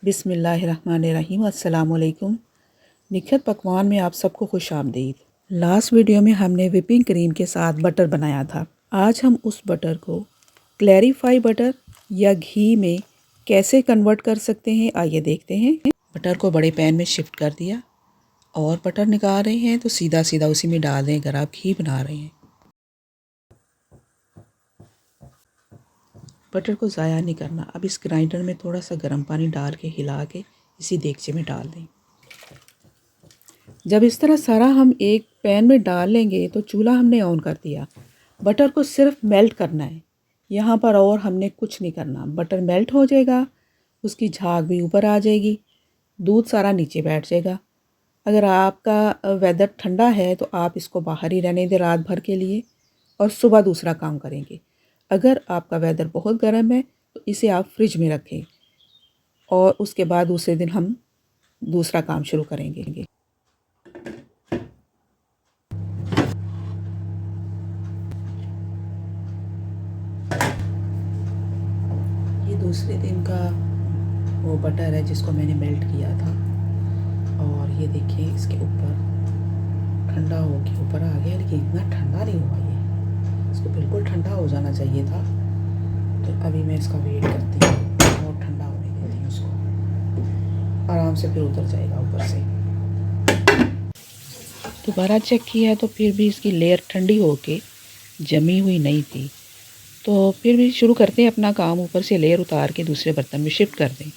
बिस्मिल्लाहिर्रहमानिर्रहीम। अस्सलाम वालेकुम। निखत पकवान में आप सबको खुश आमदीद। लास्ट वीडियो में हमने विपिंग क्रीम के साथ बटर बनाया था। आज हम उस बटर को क्लैरिफाई बटर या घी में कैसे कन्वर्ट कर सकते हैं, आइए देखते हैं। बटर को बड़े पैन में शिफ्ट कर दिया और बटर निकाल रहे हैं तो सीधा सीधा उसी में डाल दें अगर आप घी बना रहे हैं। बटर को ज़ाया नहीं करना। अब इस ग्राइंडर में थोड़ा सा गर्म पानी डाल के हिला के इसी देगचे में डाल दें। जब इस तरह सारा हम एक पैन में डाल लेंगे तो चूल्हा हमने ऑन कर दिया। बटर को सिर्फ मेल्ट करना है यहाँ पर, और हमने कुछ नहीं करना। बटर मेल्ट हो जाएगा, उसकी झाग भी ऊपर आ जाएगी, दूध सारा नीचे बैठ जाएगा। अगर आपका वेदर ठंडा है तो आप इसको बाहर ही रहने दें रात भर के लिए और सुबह दूसरा काम करेंगे। अगर आपका वेदर बहुत गर्म है तो इसे आप फ्रिज में रखें और उसके बाद दूसरे दिन हम दूसरा काम शुरू करेंगे। ये दूसरे दिन का वो बटर है जिसको मैंने मेल्ट किया था, और ये देखिए इसके ऊपर ठंडा हो के ऊपर आ गया, लेकिन इतना ठंडा नहीं हुआ। ये इसको बिल्कुल ठंडा हो जाना चाहिए था। तो अभी मैं इसका वेट करती हूँ और ठंडा होने देती हूँ उसको। आराम से फिर उतर जाएगा ऊपर से। दोबारा चेक किया तो फिर भी इसकी लेयर ठंडी होके जमी हुई नहीं थी। तो फिर भी शुरू करते हैं अपना काम। ऊपर से लेयर उतार के दूसरे बर्तन में शिफ्ट कर दें।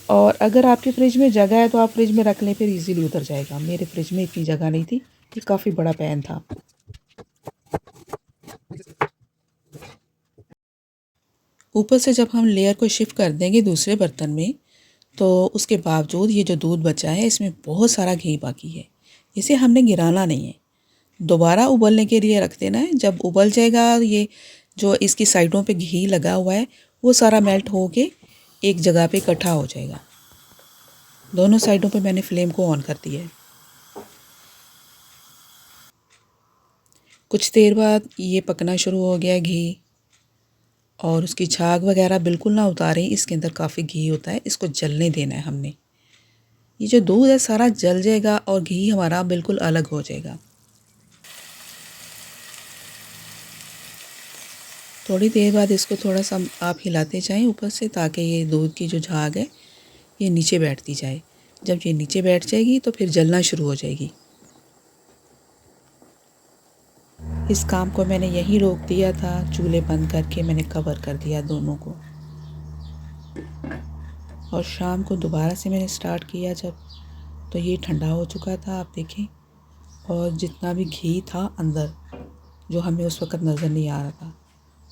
और अगर आपके फ्रिज में जगह है तो आप फ्रिज में रख लें, फिर इजीली उतर जाएगा। मेरे फ्रिज में इतनी जगह नहीं थी, ये काफ़ी बड़ा पैन था। ऊपर से जब हम लेयर को शिफ्ट कर देंगे दूसरे बर्तन में, तो उसके बावजूद ये जो दूध बचा है इसमें बहुत सारा घी बाकी है। इसे हमने गिराना नहीं है, दोबारा उबलने के लिए रख देना है। जब उबल जाएगा, ये जो इसकी साइडों पे घी लगा हुआ है वो सारा मेल्ट हो के एक जगह पे इकट्ठा हो जाएगा। दोनों साइडों पे मैंने फ्लेम को ऑन कर दिया है। कुछ देर बाद ये पकना शुरू हो गया घी, और उसकी झाग वगैरह बिल्कुल ना उतारें, इसके अंदर काफ़ी घी होता है, इसको जलने देना है हमने। ये जो दूध है सारा जल जाएगा और घी हमारा बिल्कुल अलग हो जाएगा। थोड़ी देर बाद इसको थोड़ा सा आप हिलाते जाएं ऊपर से, ताकि ये दूध की जो झाग है ये नीचे बैठती जाए। जब ये नीचे बैठ जाएगी तो फिर जलना शुरू हो जाएगी। इस काम को मैंने यहीं रोक दिया था, चूल्हे बंद करके मैंने कवर कर दिया दोनों को। और शाम को दोबारा से मैंने स्टार्ट किया जब, तो ये ठंडा हो चुका था, आप देखें। और जितना भी घी था अंदर जो हमें उस वक़्त नज़र नहीं आ रहा था,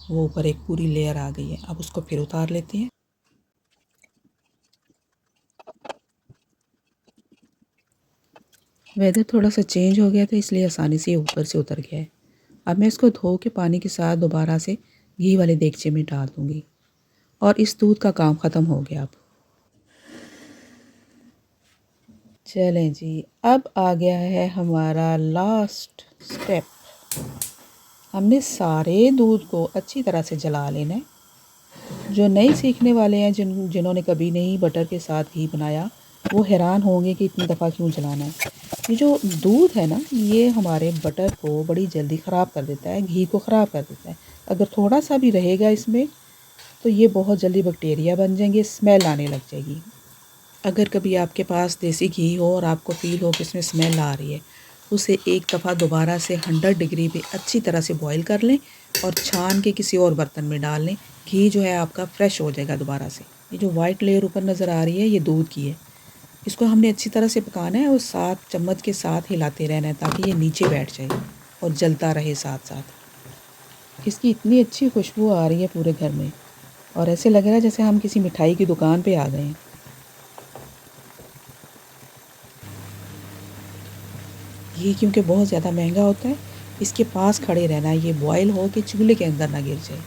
वो ऊपर एक पूरी लेयर आ गई है। अब उसको फिर उतार लेते हैं। वेदर थोड़ा सा चेंज हो गया था, इसलिए आसानी से ऊपर से उतर गया है। अब मैं इसको धो के पानी के साथ दोबारा से घी वाले देगचे में डाल दूँगी और इस दूध का काम ख़त्म हो गया। अब चलें जी, अब आ गया है हमारा लास्ट स्टेप। हमने सारे दूध को अच्छी तरह से जला लेना है। जो नए सीखने वाले हैं, जिन्होंने कभी नहीं बटर के साथ घी बनाया, वो हैरान होंगे कि इतनी दफ़ा क्यों जलाना है। ये जो दूध है ना, ये हमारे बटर को बड़ी जल्दी ख़राब कर देता है, घी को ख़राब कर देता है। अगर थोड़ा सा भी रहेगा इसमें तो ये बहुत जल्दी बैक्टीरिया बन जाएंगे, स्मेल आने लग जाएगी। अगर कभी आपके पास देसी घी हो और आपको फ़ील हो कि इसमें स्मेल आ रही है, उसे एक दफ़ा दोबारा से 100 डिग्री पे अच्छी तरह से बॉईल कर लें और छान के किसी और बर्तन में डाल लें। घी जो है आपका फ्रेश हो जाएगा दोबारा से। ये जो वाइट लेयर ऊपर नज़र आ रही है, ये दूध की है। इसको हमने अच्छी तरह से पकाना है और साथ चम्मच के साथ हिलाते रहना है, ताकि ये नीचे बैठ जाए और जलता रहे साथ साथ। इसकी इतनी अच्छी खुशबू आ रही है पूरे घर में, और ऐसे लग रहा है जैसे हम किसी मिठाई की दुकान पे आ गए हैं। ये क्योंकि बहुत ज़्यादा महंगा होता है, इसके पास खड़े रहना है, ये बॉयल हो के चूल्हे के अंदर ना गिर जाए।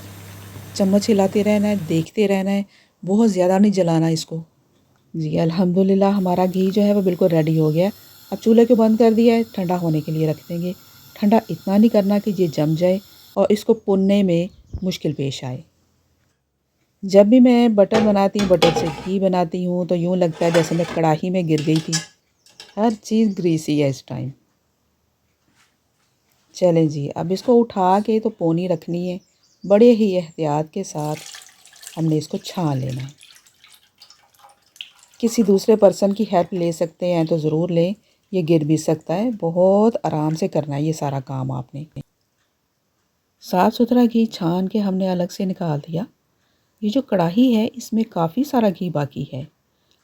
चम्मच हिलाते रहना है, देखते रहना है, बहुत ज़्यादा नहीं जलाना इसको। जी अल्हम्दुलिल्लाह हमारा घी जो है वो बिल्कुल रेडी हो गया। अब चूल्हे को बंद कर दिया है, ठंडा होने के लिए रख देंगे। ठंडा इतना नहीं करना कि ये जम जाए और इसको पुनने में मुश्किल पेश आए। जब भी मैं बटर बनाती हूँ, बटर से घी बनाती हूँ, तो यूँ लगता है जैसे मैं कढ़ाई में गिर गई थी। हर चीज़ ग्रीसी है इस टाइम। चलें जी, अब इसको उठा के तो पोनी रखनी है। बड़े ही एहतियात के साथ हमने इसको छान लेना है। किसी दूसरे पर्सन की हेल्प ले सकते हैं तो ज़रूर लें, ये गिर भी सकता है। बहुत आराम से करना है ये सारा काम आपने। साफ़ सुथरा घी छान के हमने अलग से निकाल दिया। ये जो कढ़ाई है इसमें काफ़ी सारा घी बाकी है,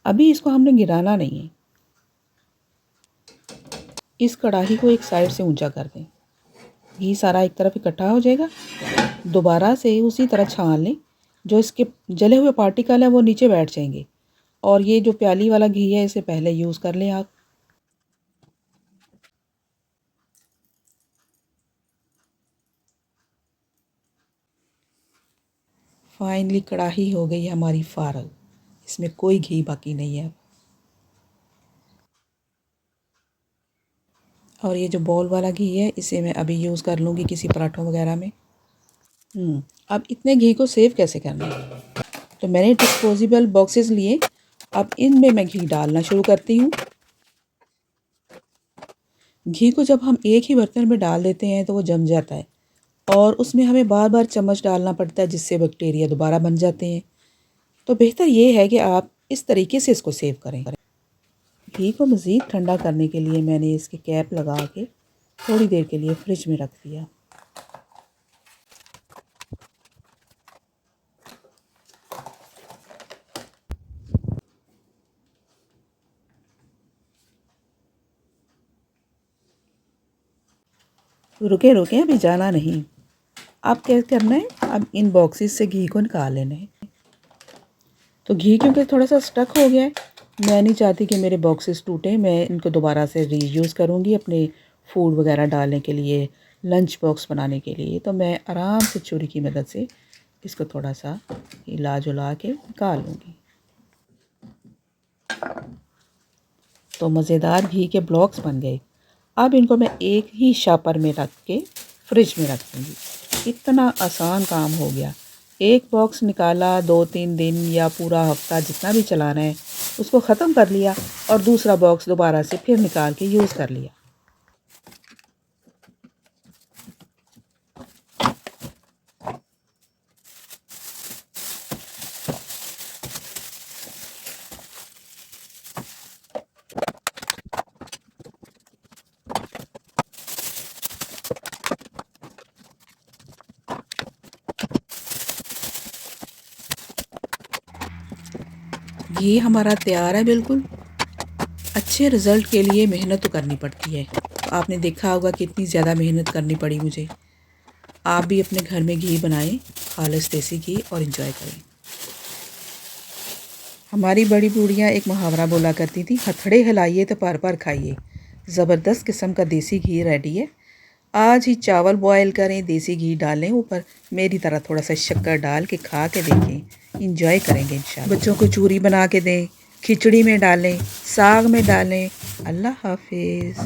अभी इसको हमने गिराना नहीं है। इस कढ़ाई को एक साइड से ऊंचा कर दें, घी सारा एक तरफ इकट्ठा हो जाएगा। दोबारा से उसी तरह छान लें, जो इसके जले हुए पार्टिकल हैं वो नीचे बैठ जाएंगे। और ये जो प्याली वाला घी है इसे पहले यूज़ कर लें आप। फाइनली कढ़ाई हो गई है हमारी फारग, इसमें कोई घी बाकी नहीं है। और ये जो बॉल वाला घी है इसे मैं अभी यूज़ कर लूँगी किसी पराठों वगैरह में। अब इतने घी को सेव कैसे करना है, तो मैंने डिस्पोजेबल बॉक्सेस लिए। अब इनमें मैं घी डालना शुरू करती हूँ। घी को जब हम एक ही बर्तन में डाल देते हैं तो वो जम जाता है और उसमें हमें बार बार चम्मच डालना पड़ता है, जिससे बैक्टीरिया दोबारा बन जाते हैं। तो बेहतर ये है कि आप इस तरीके से इसको सेव करें। घी को मज़ीद ठंडा करने के लिए मैंने इसकी कैप लगा के थोड़ी देर के लिए फ्रिज में रख दिया। रुके रुके, अभी जाना नहीं। अब क्या करना है, अब इन बॉक्सेस से घी को निकाल लेना है। तो घी क्योंकि थोड़ा सा स्टक हो गया है, मैं नहीं चाहती कि मेरे बॉक्सेस टूटें। मैं इनको दोबारा से रीयूज़ करूँगी अपने फूड वगैरह डालने के लिए, लंच बॉक्स बनाने के लिए। तो मैं आराम से छुरी की मदद से इसको थोड़ा सा हिला जुला के निकाल लूँगी। तो मज़ेदार घी के ब्लॉक्स बन गए। अब इनको मैं एक ही शापर में रख के फ्रिज में रख दूँगी। इतना आसान काम हो गया। एक बॉक्स निकाला, 2-3 दिन या पूरा हफ्ता जितना भी चलाना है उसको ख़त्म कर लिया और दूसरा बॉक्स दोबारा से फिर निकाल के यूज़ कर लिया। घी हमारा तैयार है बिल्कुल। अच्छे रिज़ल्ट के लिए मेहनत तो करनी पड़ती है, तो आपने देखा होगा कितनी ज़्यादा मेहनत करनी पड़ी मुझे। आप भी अपने घर में घी बनाएं, खालिस देसी घी, और इन्जॉय करें। हमारी बड़ी बूढ़ियाँ एक मुहावरा बोला करती थी, हथड़े हिलाइए तो पर पर खाइए। ज़बरदस्त किस्म का देसी घी रेडी है। आज ही चावल बॉयल करें, देसी घी डालें ऊपर, मेरी तरह थोड़ा सा शक्कर डाल के खा के देखें, इंजॉय करेंगे इंशाल्लाह। बच्चों को चूरी बना के दें, खिचड़ी में डालें, साग में डालें। अल्लाह हाफिज़।